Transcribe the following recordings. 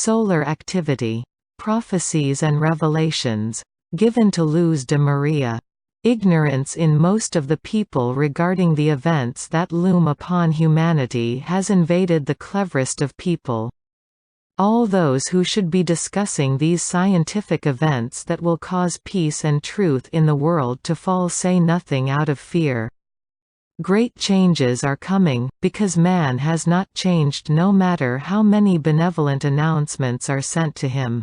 Solar activity. Prophecies and revelations. Given to Luz de Maria. Ignorance in most of the people regarding the events that loom upon humanity has invaded the cleverest of people. All those who should be discussing these scientific events that will cause peace and truth in the world to fall say nothing out of fear. Great changes are coming, because man has not changed no matter how many benevolent announcements are sent to him.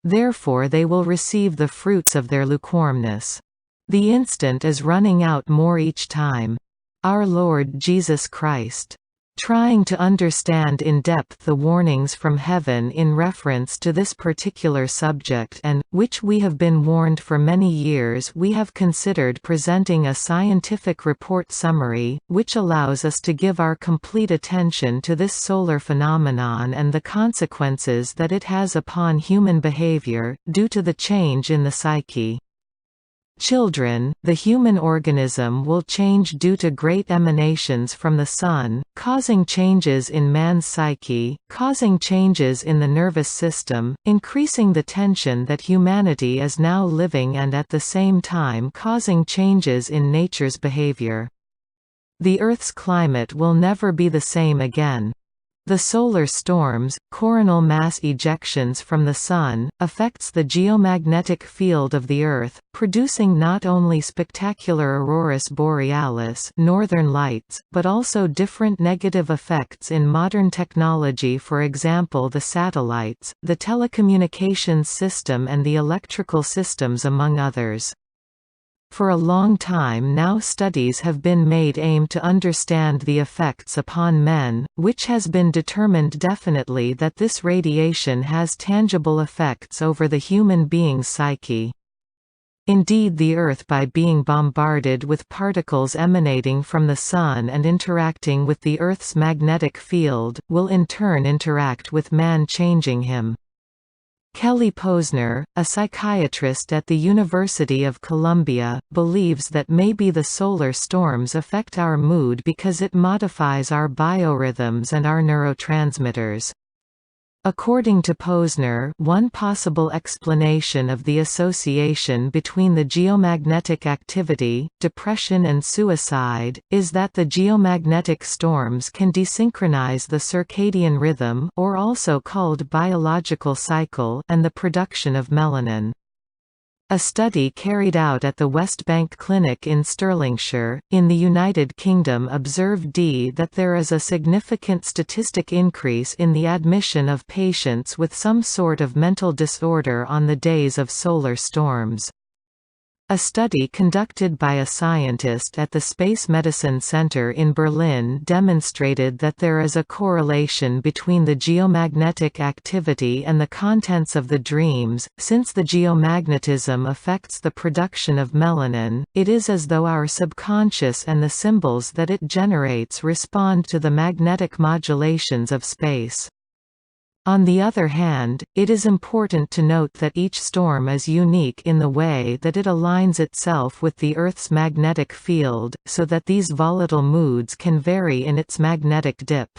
Therefore they will receive the fruits of their lukewarmness. The instant is running out more each time. Our Lord Jesus Christ. Trying to understand in depth the warnings from heaven in reference to this particular subject and, which we have been warned for many years, we have considered presenting a scientific report summary, which allows us to give our complete attention to this solar phenomenon and the consequences that it has upon human behavior, due to the change in the psyche. Children, the human organism will change due to great emanations from the Sun, causing changes in man's psyche, causing changes in the nervous system, increasing the tension that humanity is now living and at the same time causing changes in nature's behavior. The Earth's climate will never be the same again. The solar storms, coronal mass ejections from the Sun, affects the geomagnetic field of the Earth, producing not only spectacular auroras borealis northern lights, but also different negative effects in modern technology, for example the satellites, the telecommunications system and the electrical systems among others. For a long time now studies have been made aimed to understand the effects upon men, which has been determined definitely that this radiation has tangible effects over the human being's psyche. Indeed, the Earth, by being bombarded with particles emanating from the Sun and interacting with the Earth's magnetic field, will in turn interact with man, changing him. Kelly Posner, a psychiatrist at the University of Columbia, believes that maybe the solar storms affect our mood because it modifies our biorhythms and our neurotransmitters. According to Posner, one possible explanation of the association between the geomagnetic activity, depression and suicide, is that the geomagnetic storms can desynchronize the circadian rhythm, or also called biological cycle, and the production of melanin. A study carried out at the West Bank Clinic in Stirlingshire, in the United Kingdom observed that there is a significant statistic increase in the admission of patients with some sort of mental disorder on the days of solar storms. A study conducted by a scientist at the Space Medicine Center in Berlin demonstrated that there is a correlation between the geomagnetic activity and the contents of the dreams. Since the geomagnetism affects the production of melanin, it is as though our subconscious and the symbols that it generates respond to the magnetic modulations of space. On the other hand, it is important to note that each storm is unique in the way that it aligns itself with the Earth's magnetic field, so that these volatile moods can vary in its magnetic dip.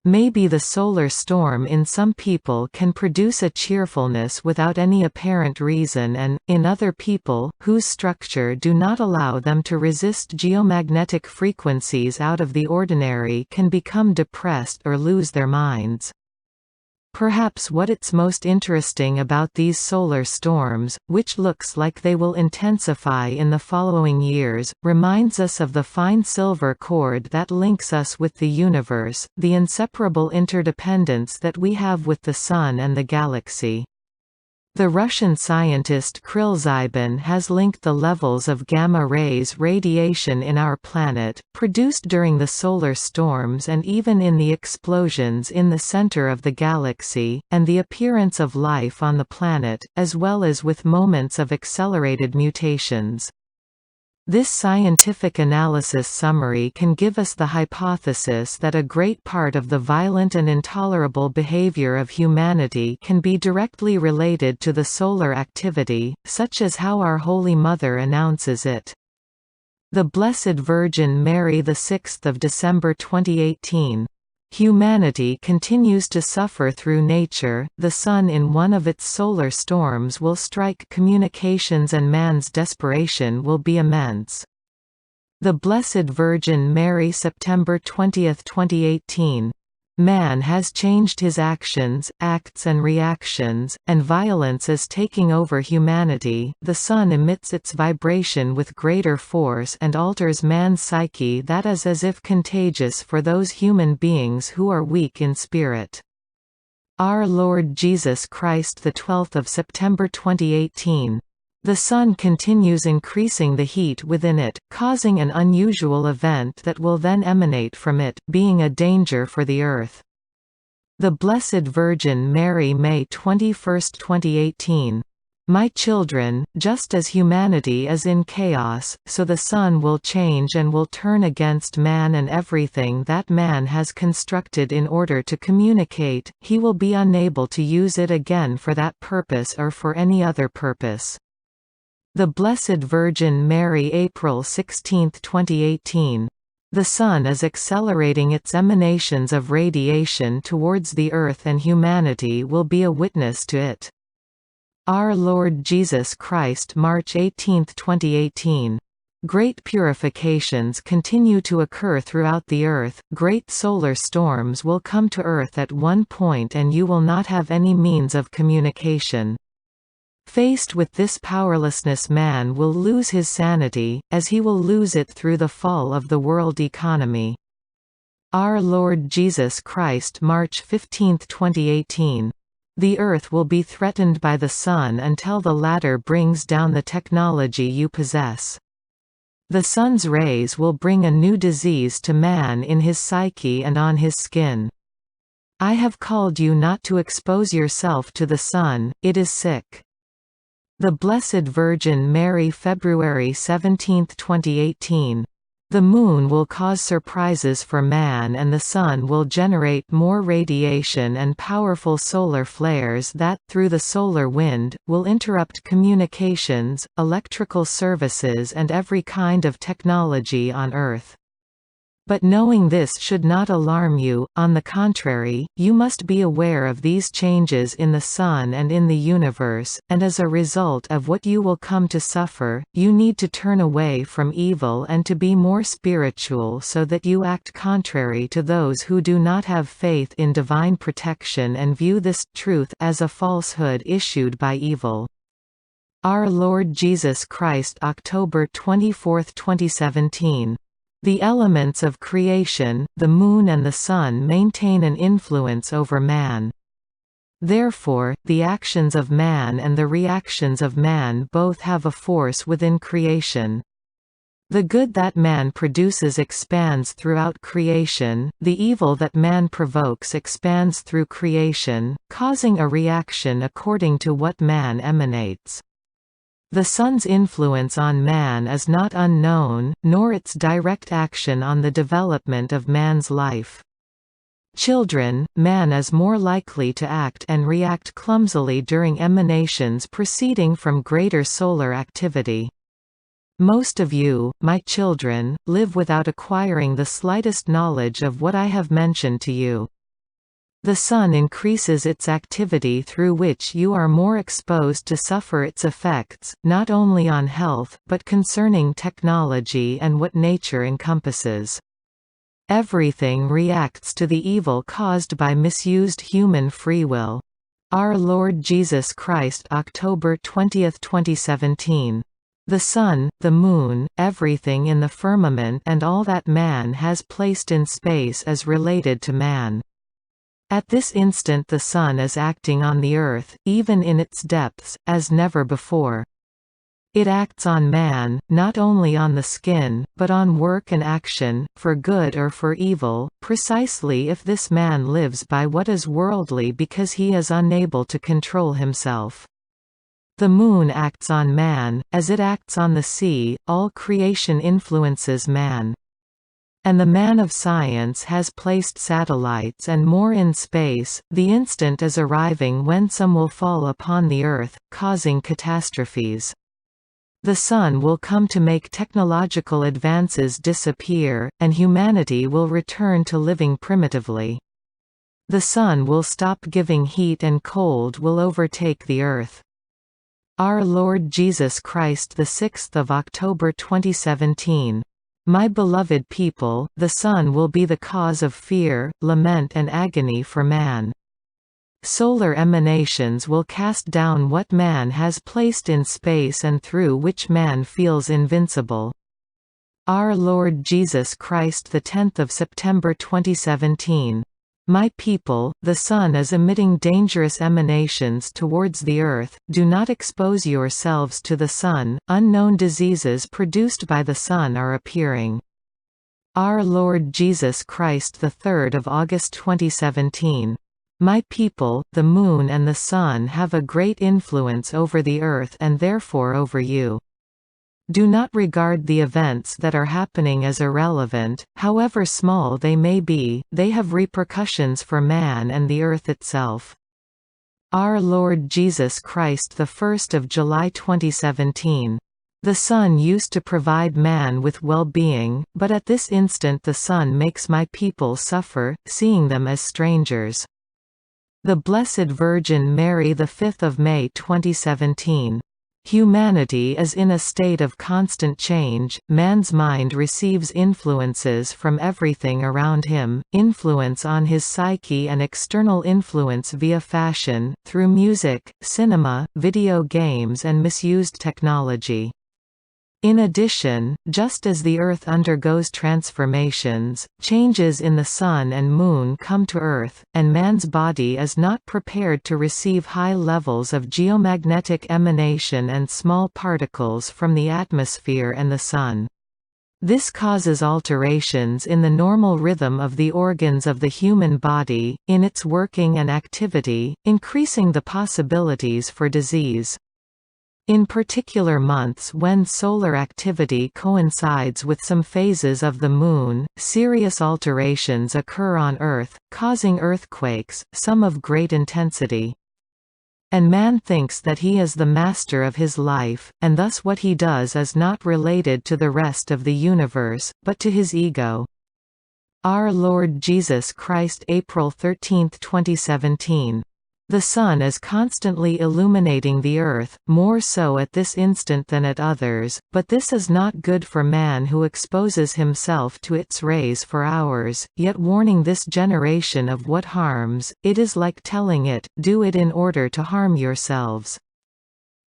Maybe the solar storm in some people can produce a cheerfulness without any apparent reason and, in other people, whose structure do not allow them to resist geomagnetic frequencies out of the ordinary, can become depressed or lose their minds. Perhaps what it's most interesting about these solar storms, which looks like they will intensify in the following years, reminds us of the fine silver cord that links us with the universe, the inseparable interdependence that we have with the Sun and the galaxy. The Russian scientist Kirill Zybin has linked the levels of gamma rays radiation in our planet, produced during the solar storms and even in the explosions in the center of the galaxy, and the appearance of life on the planet, as well as with moments of accelerated mutations. This scientific analysis summary can give us the hypothesis that a great part of the violent and intolerable behavior of humanity can be directly related to the solar activity, such as how our Holy Mother announces it. The Blessed Virgin Mary, 6 December 2018. Humanity continues to suffer through nature. The sun in one of its solar storms will strike communications and man's desperation will be immense. The Blessed Virgin Mary, September 20, 2018. Man has changed his actions, acts and reactions, and violence is taking over humanity. The sun emits its vibration with greater force and alters man's psyche that is as if contagious for those human beings who are weak in spirit. Our Lord Jesus Christ, the 12th of September 2018. The sun continues increasing the heat within it, causing an unusual event that will then emanate from it, being a danger for the earth. The Blessed Virgin Mary, May 21, 2018. My children, just as humanity is in chaos, so the sun will change and will turn against man and everything that man has constructed in order to communicate. He will be unable to use it again for that purpose or for any other purpose. The Blessed Virgin Mary, April 16, 2018. The sun is accelerating its emanations of radiation towards the earth and humanity will be a witness to it. Our Lord Jesus Christ, March 18, 2018. Great purifications continue to occur throughout the earth. Great solar storms will come to earth at one point and you will not have any means of communication. Faced with this powerlessness, man will lose his sanity, as he will lose it through the fall of the world economy. Our Lord Jesus Christ, March 15, 2018. The earth will be threatened by the sun until the latter brings down the technology you possess. The sun's rays will bring a new disease to man in his psyche and on his skin. I have called you not to expose yourself to the sun, it is sick. The Blessed Virgin Mary, February 17, 2018. The moon will cause surprises for man and the sun will generate more radiation and powerful solar flares that, through the solar wind, will interrupt communications, electrical services and every kind of technology on Earth. But knowing this should not alarm you. On the contrary, you must be aware of these changes in the sun and in the universe, and as a result of what you will come to suffer, you need to turn away from evil and to be more spiritual so that you act contrary to those who do not have faith in divine protection and view this truth as a falsehood issued by evil. Our Lord Jesus Christ, October 24, 2017. The elements of creation, the moon and the sun, maintain an influence over man. Therefore, the actions of man and the reactions of man both have a force within creation. The good that man produces expands throughout creation, the evil that man provokes expands through creation, causing a reaction according to what man emanates. The sun's influence on man is not unknown, nor its direct action on the development of man's life. Children, man is more likely to act and react clumsily during emanations proceeding from greater solar activity. Most of you, my children, live without acquiring the slightest knowledge of what I have mentioned to you. The sun increases its activity through which you are more exposed to suffer its effects, not only on health, but concerning technology and what nature encompasses. Everything reacts to the evil caused by misused human free will. Our Lord Jesus Christ, October 20, 2017. The sun, the moon, everything in the firmament and all that man has placed in space is related to man. At this instant the sun is acting on the earth, even in its depths, as never before. It acts on man, not only on the skin, but on work and action, for good or for evil, precisely if this man lives by what is worldly because he is unable to control himself. The moon acts on man, as it acts on the sea, all creation influences man. And the man of science has placed satellites and more in space. The instant is arriving when some will fall upon the earth, causing catastrophes. The sun will come to make technological advances disappear, and humanity will return to living primitively. The sun will stop giving heat and cold will overtake the earth. Our Lord Jesus Christ, the 6th of October 2017. My beloved people, the sun will be the cause of fear, lament and agony for man. Solar emanations will cast down what man has placed in space and through which man feels invincible. Our Lord Jesus Christ, the 10th of September 2017. My people, the sun is emitting dangerous emanations towards the earth, do not expose yourselves to the sun, unknown diseases produced by the sun are appearing. Our Lord Jesus Christ, the 3rd of August 2017. My people, the moon and the sun have a great influence over the earth and therefore over you. Do not regard the events that are happening as irrelevant, however small they may be, they have repercussions for man and the earth itself. Our Lord Jesus Christ, the 1st of July 2017. The sun used to provide man with well-being, but at this instant the sun makes my people suffer, seeing them as strangers. The Blessed Virgin Mary, the 5th of May 2017. Humanity is in a state of constant change, man's mind receives influences from everything around him, influence on his psyche and external influence via fashion, through music, cinema, video games and misused technology. In addition, just as the Earth undergoes transformations, changes in the Sun and Moon come to Earth, and man's body is not prepared to receive high levels of geomagnetic emanation and small particles from the atmosphere and the Sun. This causes alterations in the normal rhythm of the organs of the human body, in its working and activity, increasing the possibilities for disease. In particular months when solar activity coincides with some phases of the Moon, serious alterations occur on Earth, causing earthquakes, some of great intensity. And man thinks that he is the master of his life, and thus what he does is not related to the rest of the universe, but to his ego. Our Lord Jesus Christ, April 13, 2017. The sun is constantly illuminating the earth, more so at this instant than at others, but this is not good for man who exposes himself to its rays for hours, yet warning this generation of what harms, it is like telling it, do it in order to harm yourselves.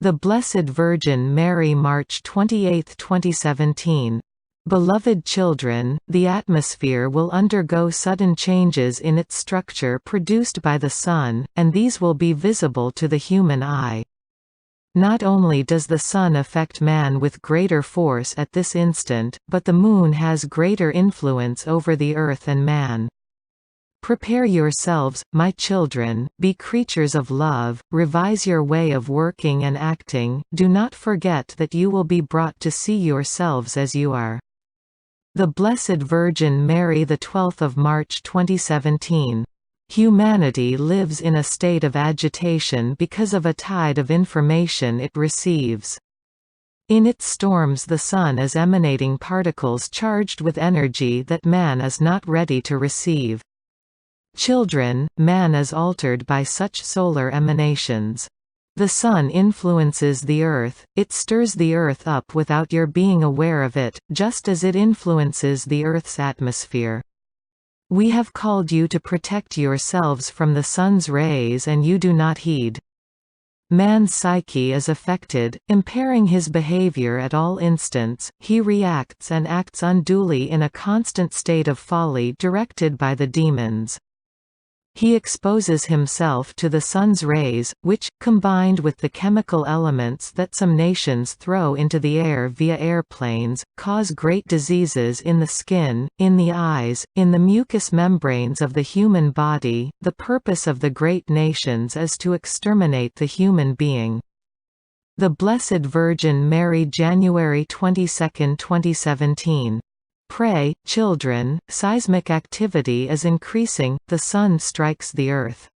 The Blessed Virgin Mary, March 28, 2017. Beloved children, the atmosphere will undergo sudden changes in its structure produced by the sun, and these will be visible to the human eye. Not only does the sun affect man with greater force at this instant, but the moon has greater influence over the earth and man. Prepare yourselves, my children, be creatures of love, revise your way of working and acting, do not forget that you will be brought to see yourselves as you are. The Blessed Virgin Mary, the 12th of March 2017. Humanity lives in a state of agitation because of a tide of information it receives. In its storms the sun is emanating particles charged with energy that man is not ready to receive. Children, man is altered by such solar emanations. The sun influences the earth, it stirs the earth up without your being aware of it, just as it influences the earth's atmosphere. We have called you to protect yourselves from the sun's rays and you do not heed. Man's psyche is affected, impairing his behavior at all instants, he reacts and acts unduly in a constant state of folly directed by the demons. He exposes himself to the sun's rays, which, combined with the chemical elements that some nations throw into the air via airplanes, cause great diseases in the skin, in the eyes, in the mucous membranes of the human body. The purpose of the great nations is to exterminate the human being. The Blessed Virgin Mary, January 22, 2017. Pray, children, seismic activity is increasing, the sun strikes the earth.